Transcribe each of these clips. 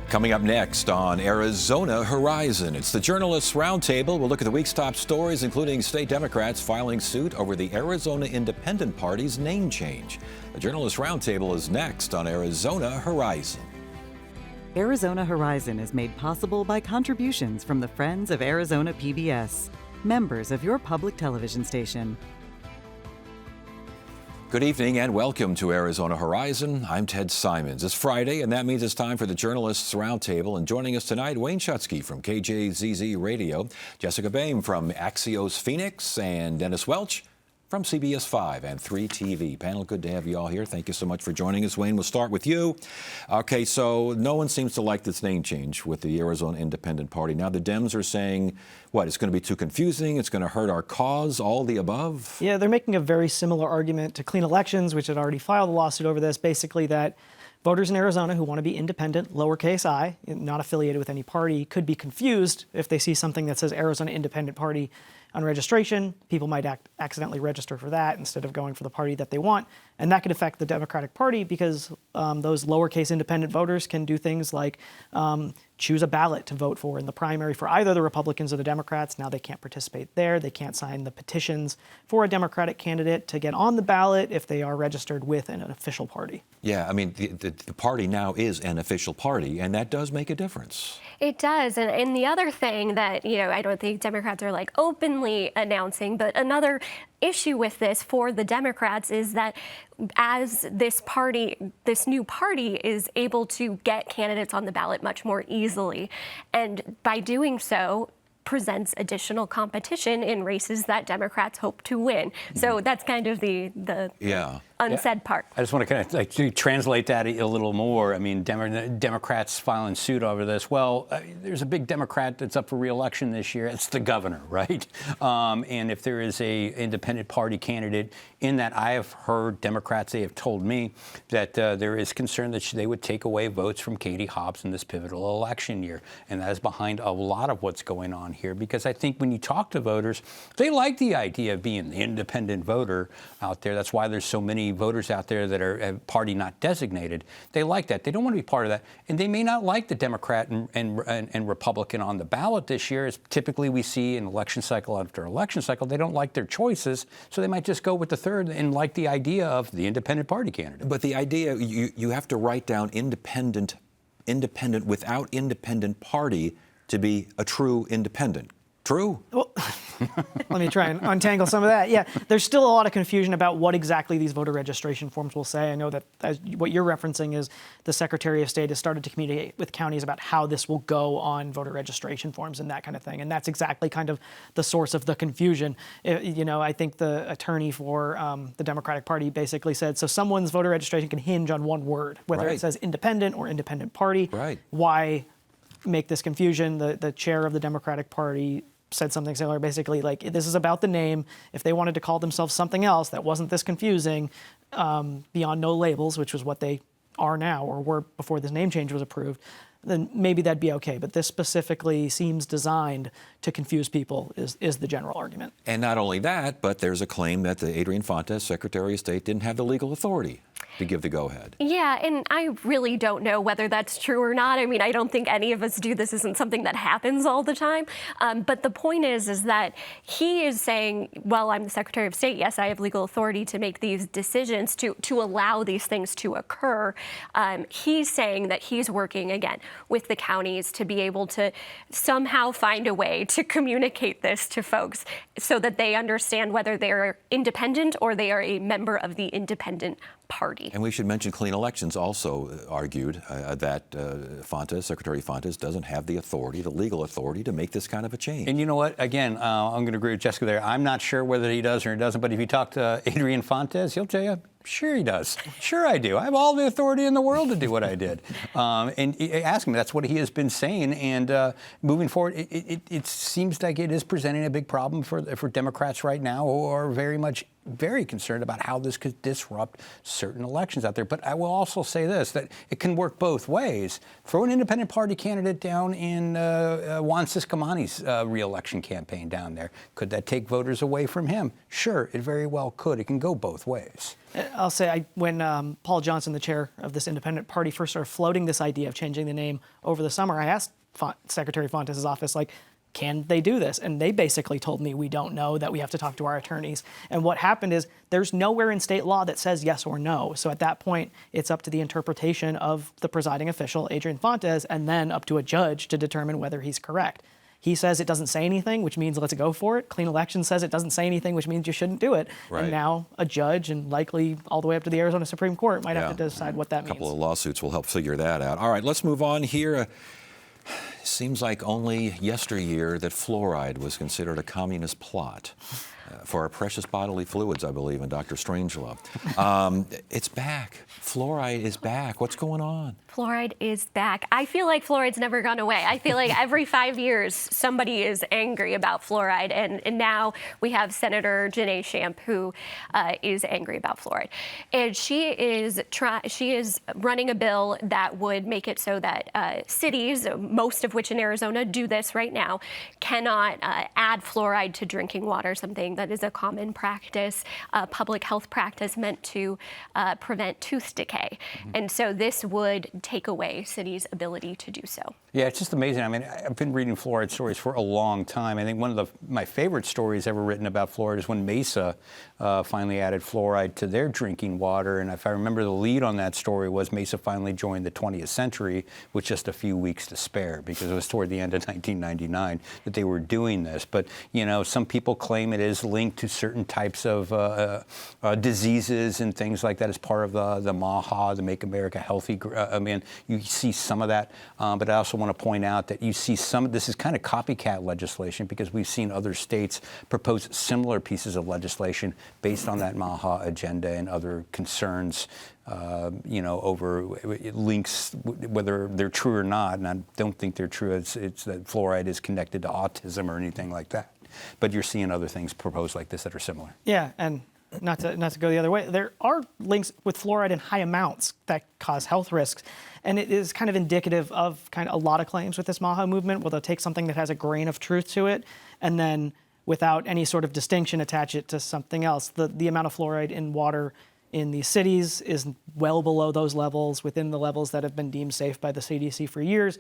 Coming up next on Arizona Horizon, it's the Journalists Roundtable. We'll look at the week's top stories, including state Democrats filing suit over the Arizona Independent Party's name change. The Journalists Roundtable is next on Arizona Horizon. Arizona Horizon is made possible by contributions from the Friends of Arizona PBS, members of your public television station. Good evening and welcome to Arizona Horizon. I'm Ted Simons. It's Friday, and that means it's time for the Journalists Roundtable. And joining us tonight, Wayne Schutsky from KJZZ Radio, Jessica Boehm from Axios Phoenix, and Dennis Welch from CBS 5 and 3 TV. Panel, good to have you all here. Thank you so much for joining us. Wayne, we'll start with you. Okay, so no one seems to like this name change with the Arizona Independent Party. Now the Dems are saying, what, it's going to be too confusing, it's going to hurt our cause, all the above? Yeah, they're making a very similar argument to Clean Elections, which had already filed a lawsuit over this, basically that voters in Arizona who want to be independent, lowercase I, not affiliated with any party, could be confused if they see something that says Arizona Independent Party on registration. People might accidentally register for that instead of going for the party that they want. And that could affect the Democratic Party because those lowercase independent voters can do things like choose a ballot to vote for in the primary for either the Republicans or the Democrats. Now they can't participate there. They can't sign the petitions for a Democratic candidate to get on the ballot if they are registered with an official party. Yeah, I mean, the party now is an official party, and that does make a difference. It does. And the other thing that, I don't think Democrats are like openly announcing, but another issue with this for the Democrats is that as this new party is able to get candidates on the ballot much more easily, and by doing so, presents additional competition in races that Democrats hope to win. So that's kind of the unsaid part. I just want to kind of translate that a little more. I mean, Democrats filing suit over this. Well, there's a big Democrat that's up for re-election this year. It's the governor, right? And if there is a independent party candidate in that, I have heard Democrats, they have told me that there is concern that they would take away votes from Katie Hobbs in this pivotal election year. And that is behind a lot of what's going on here, because I think when you talk to voters, they like the idea of being the independent voter out there. That's why there's so many voters out there that are party not designated. They like that. They don't want to be part of that. And they may not like the Democrat and Republican on the ballot this year, as typically we see in election cycle after election cycle. They don't like their choices, so they might just go with the third and like the idea of the independent party candidate. But the idea, you have to write down independent without independent party to be a true independent. True? Well, let me try and untangle some of that. Yeah, there's still a lot of confusion about what exactly these voter registration forms will say. I know that what you're referencing is the Secretary of State has started to communicate with counties about how this will go on voter registration forms and that kind of thing. And that's exactly kind of the source of the confusion. I think the attorney for the Democratic Party basically said, so someone's voter registration can hinge on one word, whether it says independent or independent party. Right. Why make this confusion? The chair of the Democratic Party said something similar, basically like, this is about the name. If they wanted to call themselves something else that wasn't this confusing, beyond no labels, which was what they are now or were before this name change was approved, then maybe that'd be okay. But this specifically seems designed to confuse people is the general argument. And not only that, but there's a claim that the Adrian Fontes, Secretary of State, didn't have the legal authority to give the go-ahead. Yeah, and I really don't know whether that's true or not. I mean, I don't think any of us do. This isn't something that happens all the time. But the point is that he is saying, well, I'm the Secretary of State. Yes, I have legal authority to make these decisions to allow these things to occur. He's saying that he's working, again, with the counties to be able to somehow find a way to communicate this to folks so that they understand whether they're independent or they are a member of the independent party. And we should mention Clean Elections also argued that Secretary Fontes doesn't have the authority, the legal authority, to make this kind of a change. And you know what? Again, I'm going to agree with Jessica there. I'm not sure whether he does or he doesn't, but if you talk to Adrian Fontes, he'll tell you, sure he does. Sure I do. I have all the authority in the world to do what I did. And ask him, that's what he has been saying. And moving forward, it seems like it is presenting a big problem for Democrats right now, who are very concerned about how this could disrupt certain elections out there. But I will also say this, that it can work both ways. Throw an independent party candidate down in Juan Ciscomani's re-election campaign down there. Could that take voters away from him? Sure, it very well could. It can go both ways. I'll say when Paul Johnson, the chair of this independent party, first started floating this idea of changing the name over the summer, I asked Secretary Fontes' office, like, can they do this? And they basically told me, we don't know, that we have to talk to our attorneys. And what happened is there's nowhere in state law that says yes or no. So at that point, it's up to the interpretation of the presiding official, Adrian Fontes, and then up to a judge to determine whether he's correct. He says it doesn't say anything, which means let's go for it. Clean Elections says it doesn't say anything, which means you shouldn't do it. Right. And now a judge, and likely all the way up to the Arizona Supreme Court, might have to decide what that means. A couple of lawsuits will help figure that out. All right, let's move on here. Seems like only yesteryear that fluoride was considered a communist plot for our precious bodily fluids, I believe, in Dr. Strangelove. It's back. Fluoride is back. What's going on? Fluoride is back. I feel like fluoride's never gone away. I feel like every 5 years somebody is angry about fluoride, and now we have Senator Janae Shamp who is angry about fluoride, and she is running a bill that would make it so that cities, most of which in Arizona do this right now, cannot add fluoride to drinking water, something that is a common practice, public health practice meant to prevent tooth decay. And so this would take away cities' ability to do so. Yeah, it's just amazing. I mean, I've been reading fluoride stories for a long time. I think one of my favorite stories ever written about fluoride is when Mesa finally added fluoride to their drinking water. And if I remember, the lead on that story was Mesa finally joined the 20th century with just a few weeks to spare, because it was toward the end of 1999 that they were doing this. But, you know, some people claim it is linked to certain types of diseases and things like that as part of the MAHA, the Make America Healthy. I mean, you see some of that, but I also want to point out that you see this is kind of copycat legislation, because we've seen other states propose similar pieces of legislation based on that MAHA agenda and other concerns, you know, over links, whether they're true or not. And I don't think they're true. It's that fluoride is connected to autism or anything like that. But you're seeing other things proposed like this that are similar. Yeah, and not to go the other way, there are links with fluoride in high amounts that cause health risks. And it is kind of indicative of kind of a lot of claims with this MAHA movement, where they'll take something that has a grain of truth to it and then, without any sort of distinction, attach it to something else. The amount of fluoride in water in these cities is well below those levels, within the levels that have been deemed safe by the CDC for years.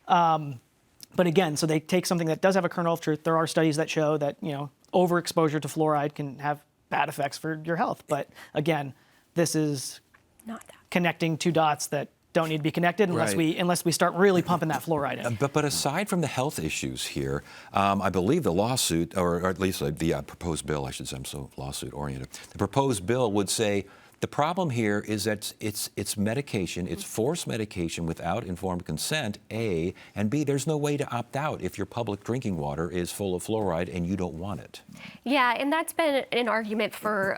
But again, so they take something that does have a kernel of truth. There are studies that show that, you know, overexposure to fluoride can have bad effects for your health. But again, this is Not that. connecting two dots that don't need to be connected unless we start really pumping that fluoride in. But aside from the health issues here, I believe the lawsuit, or at least the proposed bill, I should say, I'm so lawsuit oriented. The proposed bill would say the problem here is that it's medication, it's forced medication without informed consent, A, and B, there's no way to opt out if your public drinking water is full of fluoride and you don't want it. Yeah, and that's been an argument for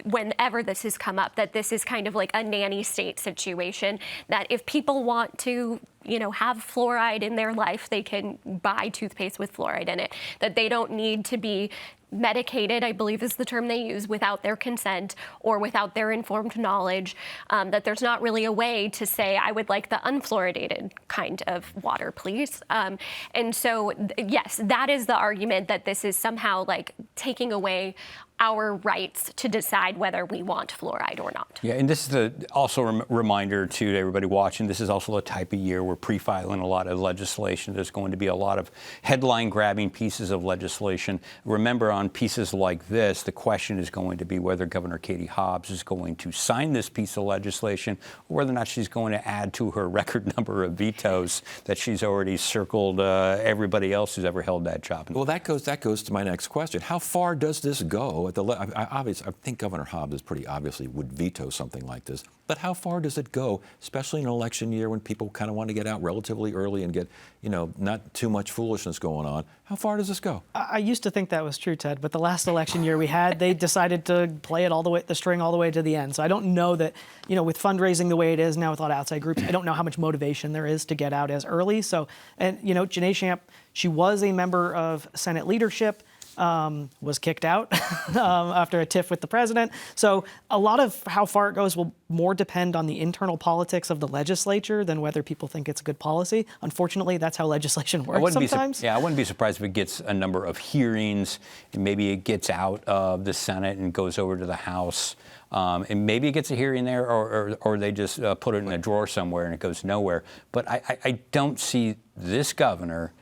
whenever this has come up, that this is kind of like a nanny state situation, that if people want to, you know, have fluoride in their life, they can buy toothpaste with fluoride in it, that they don't need to be medicated, I believe is the term they use, without their consent or without their informed knowledge, that there's not really a way to say, I would like the unfluoridated kind of water, please. And so, yes, that is the argument, that this is somehow like taking away our rights to decide whether we want fluoride or not. Yeah, and this is also a reminder to everybody watching, this is also a type of year we're pre-filing a lot of legislation. There's going to be a lot of headline-grabbing pieces of legislation. Remember, on pieces like this, the question is going to be whether Governor Katie Hobbs is going to sign this piece of legislation, or whether or not she's going to add to her record number of vetoes that she's already circled everybody else who's ever held that job. Well, that goes to my next question. How far does this go? I think Governor Hobbs pretty obviously would veto something like this. But how far does it go, especially in an election year when people kind of want to get out relatively early and get, you know, not too much foolishness going on? How far does this go? I used to think that was true, Ted, but the last election year we had, they decided to play it all the way, the string all the way to the end. So I don't know that, you know, with fundraising the way it is now with a lot of outside groups, I don't know how much motivation there is to get out as early. So, and, you know, Janae Shamp, she was a member of Senate leadership. was kicked out after a tiff with the president. So a lot of how far it goes will more depend on the internal politics of the legislature than whether people think it's a good policy. Unfortunately, that's how legislation works sometimes. I wouldn't be surprised if it gets a number of hearings, and maybe it gets out of the Senate and goes over to the House. And maybe it gets a hearing there, or they just put it in a drawer somewhere and it goes nowhere. But I don't see this governor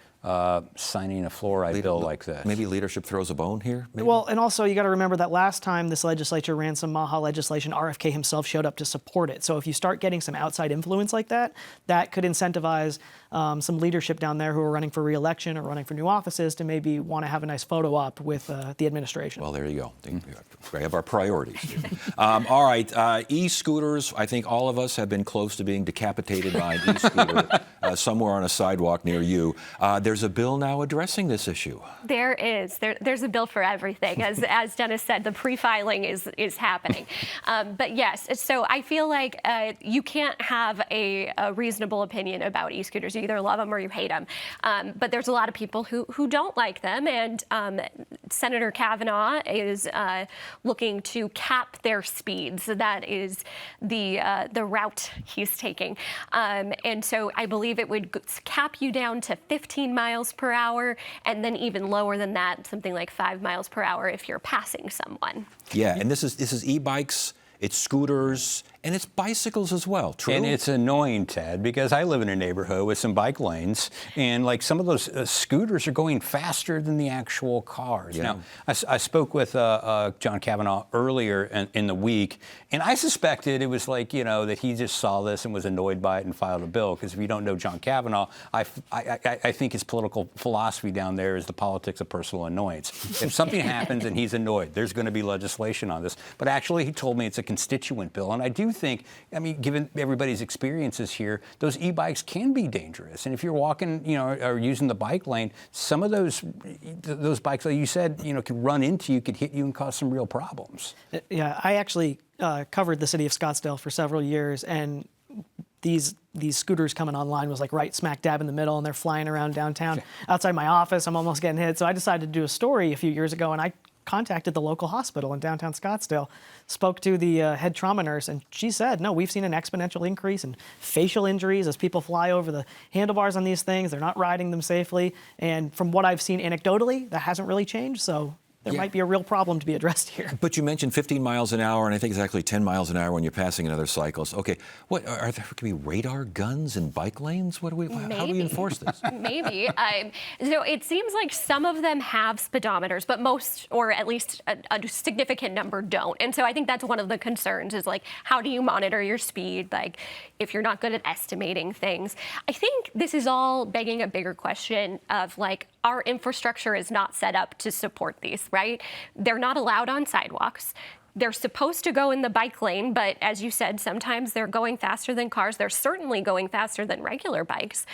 signing a fluoride bill like this. Maybe leadership throws a bone here? Maybe? Well, and also you got to remember that last time this legislature ran some MAHA legislation, RFK himself showed up to support it. So if you start getting some outside influence like that, that could incentivize some leadership down there who are running for re-election or running for new offices to maybe want to have a nice photo op with the administration. Well, there you go. We have our priorities. All right, e-scooters. I think all of us have been close to being decapitated by an e-scooter somewhere on a sidewalk near you. There's a bill now addressing this issue. There is. There's a bill for everything. As Dennis said, the pre-filing is happening. But yes, so I feel like you can't have a reasonable opinion about e-scooters. You either love them or you hate them. But there's a lot of people who don't like them, and Senator Kavanaugh is looking to cap their speeds. That is the route he's taking. And so I believe it would cap you down to 15 miles per hour, and then even lower than that, something like 5 miles per hour if you're passing someone. Yeah, and this is e-bikes, it's scooters, and it's bicycles as well, true? And it's annoying, Ted, because I live in a neighborhood with some bike lanes, and like some of those scooters are going faster than the actual cars. Yeah. Now, I spoke with John Kavanaugh earlier in the week, and I suspected it was like, that he just saw this and was annoyed by it and filed a bill, because if you don't know John Kavanaugh, I think his political philosophy down there is the politics of personal annoyance. If something happens and he's annoyed, there's going to be legislation on this. But actually, he told me it's a constituent bill, and I do think, given everybody's experiences here, those e-bikes can be dangerous. And if you're walking, or using the bike lane, some of those bikes, like you said, could run into you, could hit you and cause some real problems. Yeah, I actually covered the city of Scottsdale for several years, and these scooters coming online was like right smack dab in the middle, and they're flying around downtown. Outside my office, I'm almost getting hit. So I decided to do a story a few years ago, and I contacted the local hospital in downtown Scottsdale, spoke to the head trauma nurse, and she said, no, we've seen an exponential increase in facial injuries as people fly over the handlebars on these things. They're not riding them safely. And from what I've seen anecdotally, that hasn't really changed. So there might be a real problem to be addressed here. But you mentioned 15 miles an hour, and I think it's actually 10 miles an hour when you're passing another cyclist. Okay, what are there? Could be radar guns in bike lanes? How do we enforce this? Maybe. So it seems like some of them have speedometers, but most, or at least a significant number, don't. And so I think that's one of the concerns is like, how do you monitor your speed? Like, if you're not good at estimating things. I think this is all begging a bigger question of like, our infrastructure is not set up to support these, right? They're not allowed on sidewalks. They're supposed to go in the bike lane, but as you said, sometimes they're going faster than cars. They're certainly going faster than regular bikes.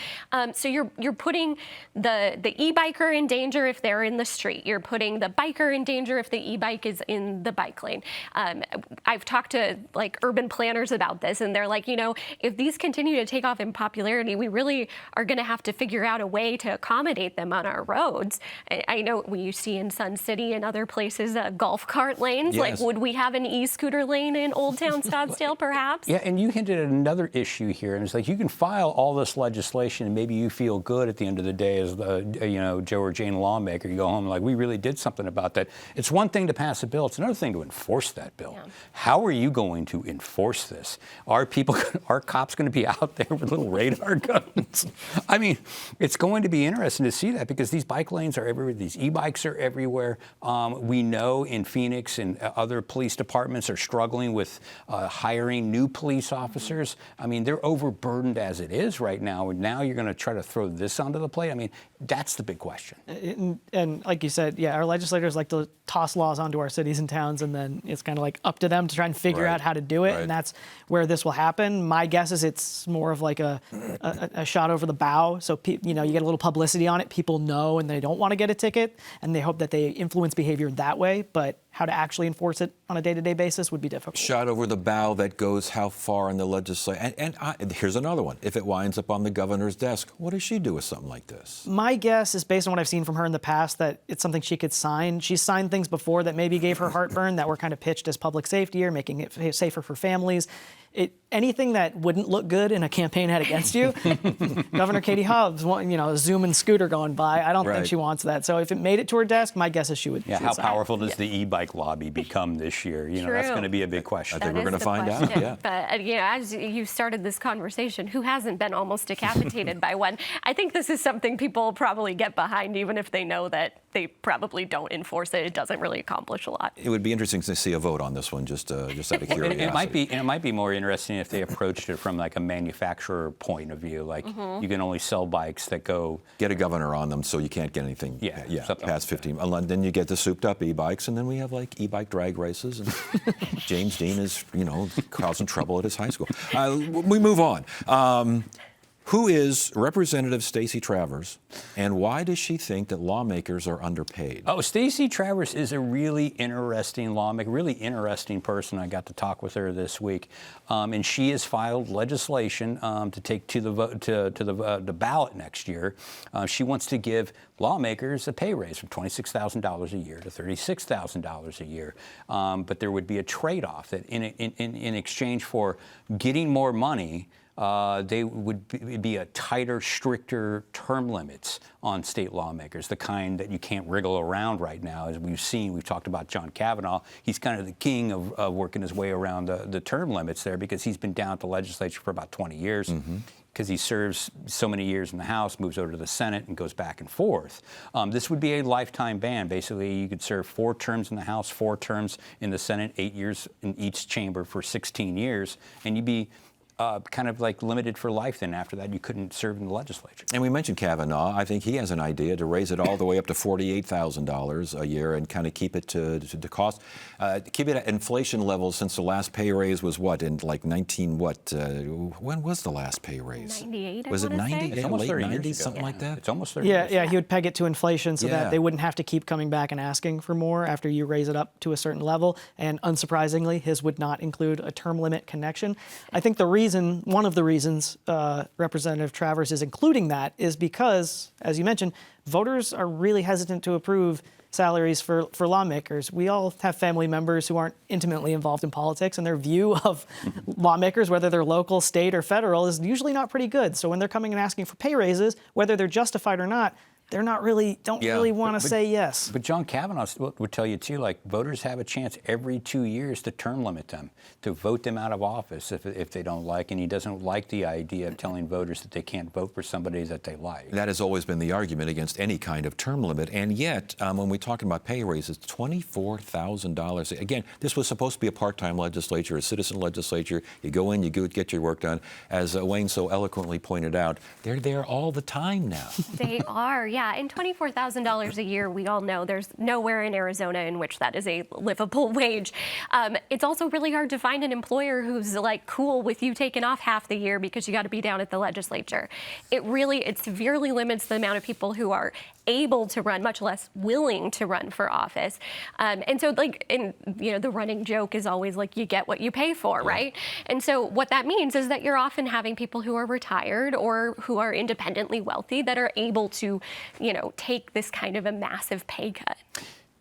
So you're putting the e-biker in danger if they're in the street. You're putting the biker in danger if the e-bike is in the bike lane. I've talked to like urban planners about this, and they're like, if these continue to take off in popularity, we really are going to have to figure out a way to accommodate them on our roads. I know you see in Sun City and other places golf cart lanes. Yes. Like, would we have an e-scooter lane in Old Town Scottsdale, perhaps? Yeah, and you hinted at another issue here, and it's like you can file all this legislation, and maybe you feel good at the end of the day as the Joe or Jane lawmaker. You go home like, we really did something about that. It's one thing to pass a bill; it's another thing to enforce that bill. Yeah. How are you going to enforce this? Are cops going to be out there with little radar guns? I mean, it's going to be interesting to see that because these bike lanes are everywhere. These e-bikes are everywhere. We know in Phoenix and other police departments are struggling with hiring new police officers. I mean, they're overburdened as it is right now. And now you're going to try to throw this onto the plate. I mean, that's the big question. And like you said, yeah, our legislators like to toss laws onto our cities and towns, and then it's kind of like up to them to try and figure out how to do it. Right. And that's where this will happen. My guess is it's more of like a shot over the bow. So, you get a little publicity on it. People know, and they don't want to get a ticket, and they hope that they influence behavior that way. But how to actually enforce it on a day-to-day basis would be difficult. Shot over the bow that goes how far in the legislature? And here's another one. If it winds up on the governor's desk, what does she do with something like this? My guess is, based on what I've seen from her in the past, that it's something she could sign. She's signed things before that maybe gave her heartburn, that were kind of pitched as public safety or making it safer for families. Anything that wouldn't look good in a campaign ad against you, Governor Katie Hobbs, a zooming scooter going by, I don't think she wants that. So if it made it to her desk, my guess is she would. Yeah, how powerful does the e-bike lobby become this year? That's going to be a big question. I think we're going to find out. Yeah. But as you started this conversation, who hasn't been almost decapitated by one? I think this is something people probably get behind, even if they know that they probably don't enforce it. It doesn't really accomplish a lot. It would be interesting to see a vote on this one, just out of curiosity. It might be more interesting if they approached it from like a manufacturer point of view. Like you can only sell bikes that go. Get a governor on them so you can't get anything past 15. And then you get the souped up e-bikes, and then we have like e-bike drag races, and James Dean is, causing trouble at his high school. We move on. Who is Representative Stacey Travers, and why does she think that lawmakers are underpaid? Oh, Stacey Travers is a really interesting lawmaker, really interesting person. I got to talk with her this week, and she has filed legislation to take to the vote to the ballot next year. She wants to give lawmakers a pay raise from $26,000 a year to $36,000 a year, but there would be a trade-off that in exchange for getting more money. They would be a tighter, stricter term limits on state lawmakers, the kind that you can't wriggle around right now. As we've talked about John Kavanaugh. He's kind of the king of working his way around the term limits there, because he's been down at the legislature for about 20 years. Because he serves so many years in the House, moves over to the Senate, and goes back and forth. This would be a lifetime ban. Basically, you could serve 4 terms in the House, 4 terms in the Senate, 8 years in each chamber for 16 years, and you'd be kind of like limited for life. Then after that, you couldn't serve in the legislature. And we mentioned Kavanaugh. I think he has an idea to raise it all the way up to $48,000 a year and kind of keep it to cost, keep it at inflation levels, since the last pay raise was when was the last pay raise? 98. Was it 90? It's almost late 30 years 90s, ago. something like that? It's almost 30 years. Yeah, he would peg it to inflation so that they wouldn't have to keep coming back and asking for more after you raise it up to a certain level. And unsurprisingly, his would not include a term limit connection. I think one of the reasons Representative Travers is including that is because, as you mentioned, voters are really hesitant to approve salaries for lawmakers. We all have family members who aren't intimately involved in politics, and their view of lawmakers, whether they're local, state, or federal, is usually not pretty good. So when they're coming and asking for pay raises, whether they're justified or not, they're not really, don't really want to say yes. But John Kavanaugh would tell you, too, like, voters have a chance every 2 years to term limit them, to vote them out of office if they don't like, and he doesn't like the idea of telling voters that they can't vote for somebody that they like. That has always been the argument against any kind of term limit, and yet, when we're talking about pay raises, $24,000. Again, this was supposed to be a part-time legislature, a citizen legislature. You go in, you get your work done. As Wayne so eloquently pointed out, they're there all the time now. They are, yeah, and $24,000 a year, we all know there's nowhere in Arizona in which that is a livable wage. It's also really hard to find an employer who's like cool with you taking off half the year because you got to be down at the legislature. It severely limits the amount of people who are able to run, much less willing to run for office. And so the running joke is always like, you get what you pay for, right? And so what that means is that you're often having people who are retired or who are independently wealthy that are able to, take this kind of a massive pay cut.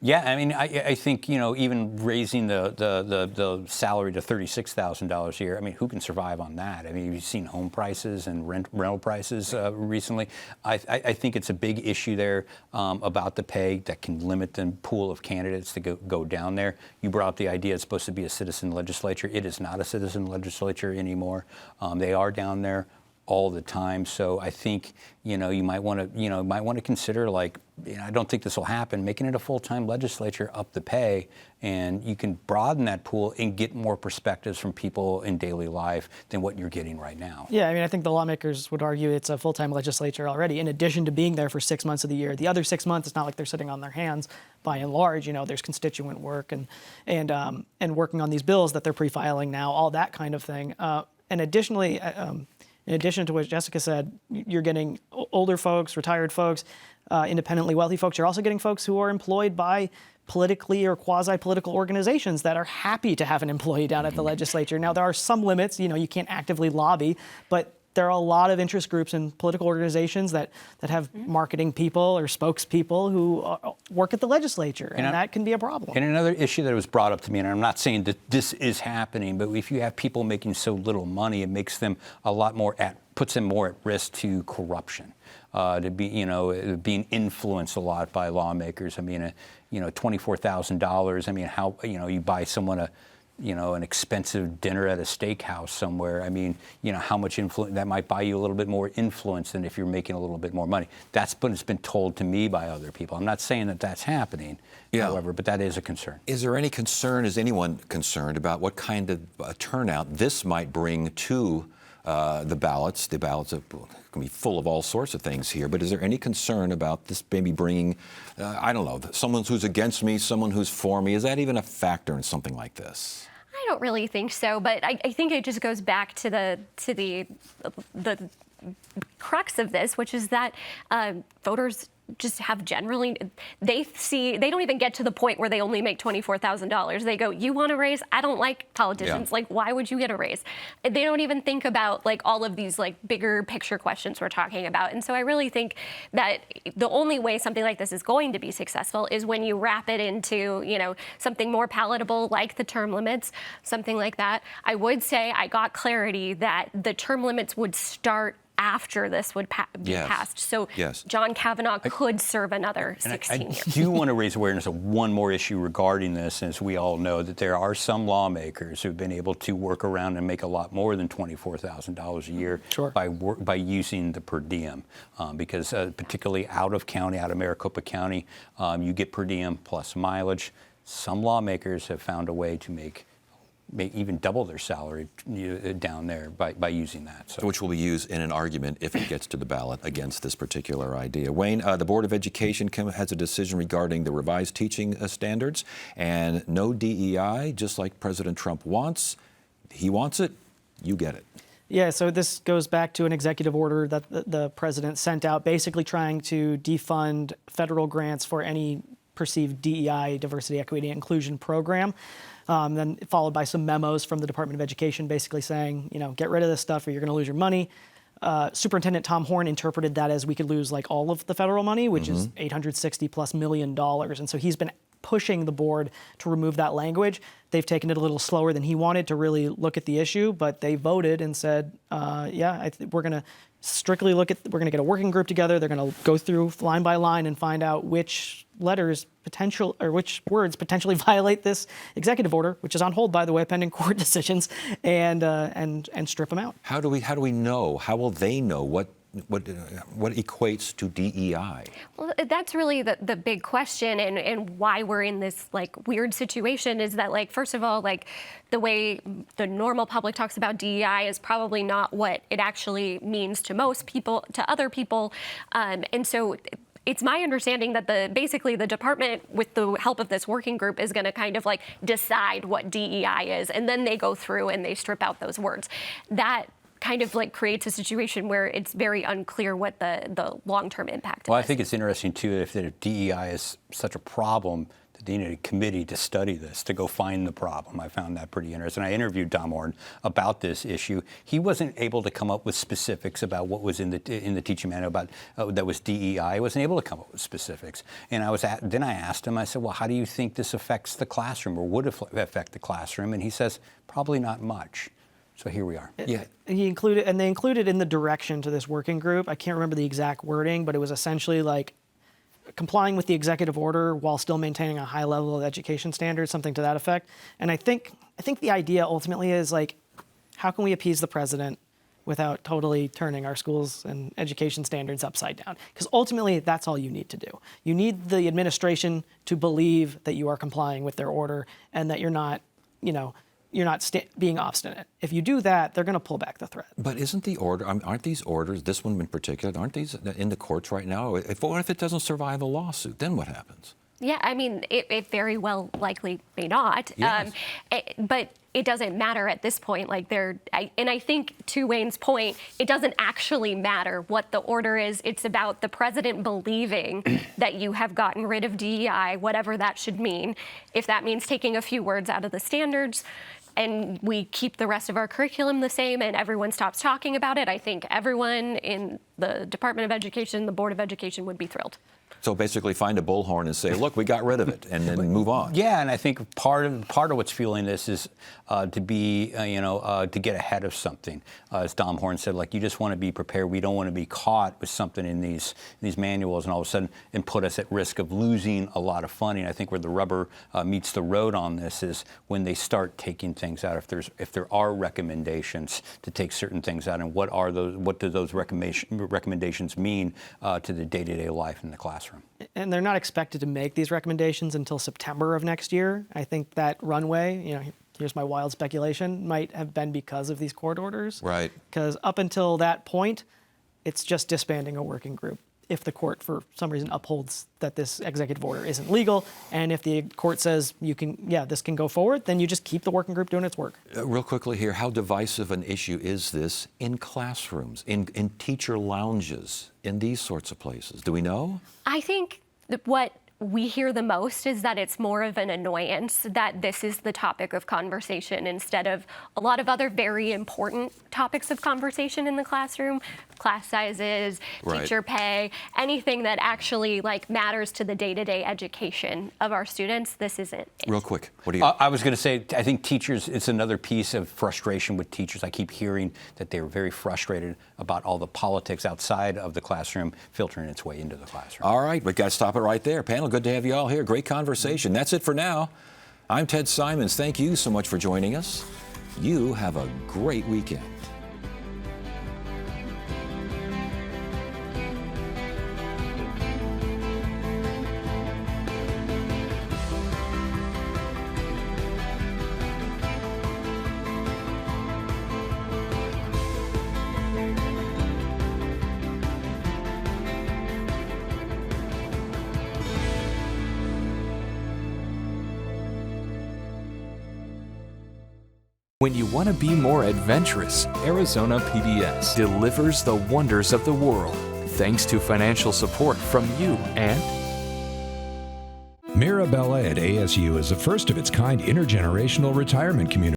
Yeah, I mean, I think, even raising the salary to $36,000 a year, I mean, who can survive on that? I mean, you've seen home prices and rental prices recently. I think it's a big issue there about the pay that can limit the pool of candidates to go down there. You brought up the idea it's supposed to be a citizen legislature. It is not a citizen legislature anymore. They are down there all the time. So I think, you might want to consider, like, I don't think this will happen, making it a full-time legislature, up the pay, and you can broaden that pool and get more perspectives from people in daily life than what you're getting right now. Yeah, I mean, I think the lawmakers would argue it's a full-time legislature already, in addition to being there for 6 months of the year. The other 6 months, it's not like they're sitting on their hands by and large. There's constituent work and working on these bills that they're pre-filing now, all that kind of thing. And additionally, in addition to what Jessica said, you're getting older folks, retired folks, independently wealthy folks. You're also getting folks who are employed by politically or quasi-political organizations that are happy to have an employee down at the legislature. Now, there are some limits. You can't actively lobby, but there are a lot of interest groups and political organizations that have marketing people or spokespeople who work at the legislature, and that can be a problem. And another issue that was brought up to me, and I'm not saying that this is happening, but if you have people making so little money, it makes them a lot more puts them more at risk to corruption, to be, being influenced a lot by lawmakers. I mean, $24,000. I mean, how, you buy someone an expensive dinner at a steakhouse somewhere. I mean, how much influence that might buy you a little bit more influence than if you're making a little bit more money. That's what has been told to me by other people. I'm not saying that that's happening, however, but that is a concern. Is there any concern, is anyone concerned about what kind of turnout this might bring to the ballots? The ballots can be full of all sorts of things here, but is there any concern about this maybe bringing, I don't know, someone who's against me, someone who's for me? Is that even a factor in something like this? I don't really think so, but I think it just goes back to the crux of this, which is that voters just have generally, they don't even get to the point where they only make $24,000. They go, you want a raise? I don't like politicians. Like, why would you get a raise? They don't even think about like all of these like bigger picture questions we're talking about. And so I really think that the only way something like this is going to be successful is when you wrap it into, something more palatable like the term limits, something like that. I would say I got clarity that the term limits would start after this would be passed. So John Kavanaugh could serve another 16 years. I do want to raise awareness of one more issue regarding this, as we all know that there are some lawmakers who've been able to work around and make a lot more than $24,000 a year by using the per diem, because particularly out of Maricopa County, you get per diem plus mileage. Some lawmakers have found a way to make even double their salary down there by using that. So. Which will be used in an argument if it gets to the ballot against this particular idea. Wayne, the Board of Education has a decision regarding the revised teaching standards and no DEI, just like President Trump wants. He wants it, you get it. Yeah, so this goes back to an executive order that the president sent out, basically trying to defund federal grants for any perceived DEI, diversity, equity, and inclusion program. Then followed by some memos from the Department of Education basically saying, get rid of this stuff or you're going to lose your money. Superintendent Tom Horn interpreted that as we could lose like all of the federal money, which is $860+ million. And so he's been pushing the board to remove that language. They've taken it a little slower than he wanted to really look at the issue, but they voted and said, we're going to strictly we're going to get a working group together. They're going to go through line by line and find out which which words potentially violate this executive order, which is on hold, by the way, pending court decisions, and strip them out. How do we know? How will they know what equates to DEI? Well, that's really the big question, and why we're in this like weird situation is that, like, first of all, like the way the normal public talks about DEI is probably not what it actually means to most people, to other people, and so it's my understanding that basically the department, with the help of this working group, is going to kind of like decide what DEI is, and then they go through and they strip out those words. That kind of like creates a situation where it's very unclear what the long-term impact is. Well, I think it's interesting too if DEI is such a problem that they need a committee to study this, to go find the problem. I found that pretty interesting. I interviewed Tom Horn about this issue. He wasn't able to come up with specifics about what was in the teaching manual about that was DEI. He wasn't able to come up with specifics. And then I asked him, I said, well, how do you think this affects the classroom, or would affect the classroom? And he says, probably not much. So here we are. They included in the direction to this working group, I can't remember the exact wording, but it was essentially like complying with the executive order while still maintaining a high level of education standards, something to that effect. And I think the idea ultimately is like, how can we appease the president without totally turning our schools and education standards upside down? Because ultimately, that's all you need to do. You need the administration to believe that you are complying with their order and that you're not, being obstinate. If you do that, they're going to pull back the threat. But isn't the order, aren't these orders, this one in particular, aren't these in the courts right now? What if it doesn't survive a lawsuit? Then what happens? Yeah, I mean, it very well likely may not. Yes. But it doesn't matter at this point. Like and I think to Wayne's point, it doesn't actually matter what the order is. It's about the president believing that you have gotten rid of DEI, whatever that should mean. If that means taking a few words out of the standards, and we keep the rest of our curriculum the same and everyone stops talking about it, I think everyone in the Department of Education, the Board of Education would be thrilled. So basically find a bullhorn and say, look, we got rid of it, and then move on. Yeah, and I think part of what's fueling this is to be, to get ahead of something. As Dom Horn said, like, you just want to be prepared. We don't want to be caught with something in these manuals and all of a sudden and put us at risk of losing a lot of funding. I think where the rubber meets the road on this is when they start taking things out. If there are recommendations to take certain things out, and what do those recommendations mean to the day-to-day life in the classroom? And they're not expected to make these recommendations until September of next year. I think that runway, here's my wild speculation, might have been because of these court orders. Right. Because up until that point, it's just disbanding a working group. If the court, for some reason, upholds that this executive order isn't legal, and if the court says this can go forward, then you just keep the working group doing its work. Real quickly here, how divisive an issue is this in classrooms, in teacher lounges, in these sorts of places? Do we know? I think what we hear the most is that it's more of an annoyance that this is the topic of conversation instead of a lot of other very important topics of conversation in the classroom, class sizes, Right. teacher pay, anything that actually matters to the day-to-day education of our students. This isn't it. Real quick, what do you? I was going to say, I think teachers, it's another piece of frustration with teachers. I keep hearing that they're very frustrated about all the politics outside of the classroom filtering its way into the classroom. All right, we got to stop it right there. Panel, good to have you all here. Great conversation. That's it for now. I'm Ted Simons. Thank you so much for joining us. You have a great weekend. When you want to be more adventurous, Arizona PBS delivers the wonders of the world, thanks to financial support from you and Mirabella at ASU is the first of its kind intergenerational retirement community.